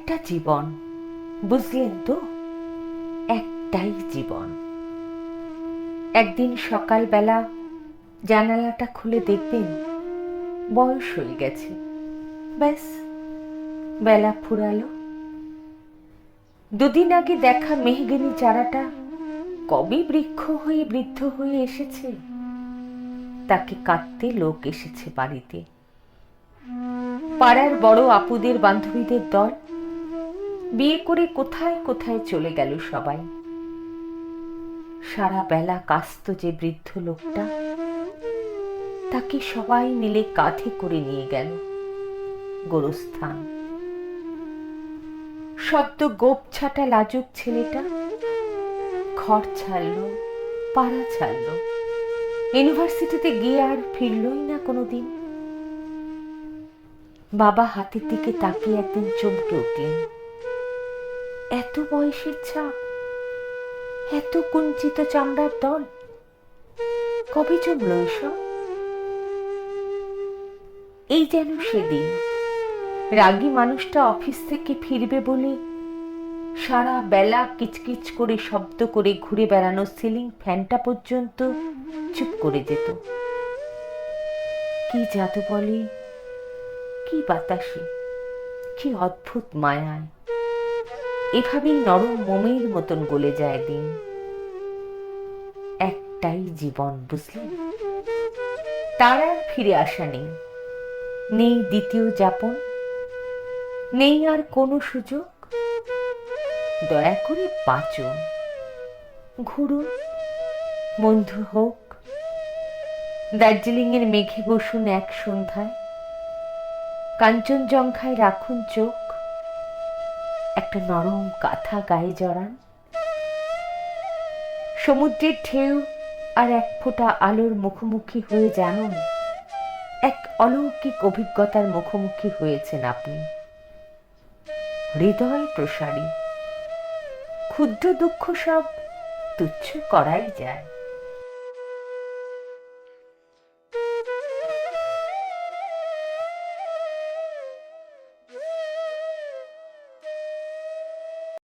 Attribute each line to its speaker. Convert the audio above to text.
Speaker 1: একটা জীবন, বুঝলেন তো? একটাই জীবন। একদিন সকালবেলা জানালাটা খুলে দেখবেন বয়স হয়ে গেছে, ব্যাস বেলা ফুরালো। দুদিন আগে দেখা মেহগিনি চারাটা কবে বৃক্ষ হয়ে বৃদ্ধ হয়ে এসেছে, তাকে কাটতে লোক এসেছে বাড়িতে। পাড়ার বড় আপুদের বান্ধবীদের দল বিয়ে করে কোথায় কোথায় চলে গেল সবাই। সারা বেলা কাস্ত যে বৃদ্ধ লোকটা, তাকে সবাই মিলে কাঁধে করে নিয়ে গেল গোরস্থান। সদ্য গোপ ছাটা লাজুক ছেলেটা ঘর ছাড়ল, পাড়া ছাড়ল, ইউনিভার্সিটিতে গিয়ে আর ফিরলই না কোনোদিন। বাবা হাতের দিকে তাকিয়ে একদিন চমকে উঠলেন। এত বয়সের ছাপ, এত কুঞ্চিত চামড়ার দল, কবে জমল এসব? এই যেন সেদিন রাগী মানুষটা অফিস থেকে ফিরবে বলে সারা বেলা কিচকিচ করে শব্দ করে ঘুরে বেড়ানো সিলিং ফ্যানটা পর্যন্ত চুপ করে যেত। কি জাদু বলে, কি বাতাসে, কি অদ্ভুত মায়ায় এভাবেই নরম মোমের মতন গলে যায় দিন। একটাই জীবন, বুঝলেন? তার আর ফিরে আসা নেই, নেই দ্বিতীয় যাপন, নেই আর কোনো সুযোগ। দয়া করে বাঁচুন, ঘুরুন, বন্ধু হোক। দার্জিলিং এর মেঘে বসুন এক সন্ধ্যায়, কাঞ্চনজঙ্ঘায় রাখুন চোখ, একটা নরম কাঁথা গায়ে জড়ান। সমুদ্রের ঢেউ আর এক ফোঁটা আলোর মুখোমুখি হয়ে জানুন এক অলৌকিক অভিজ্ঞতার মুখোমুখি হয়েছেন আপনি। হৃদয় প্রসারী। ক্ষুদ্র দুঃখ সব তুচ্ছ করাই যায়।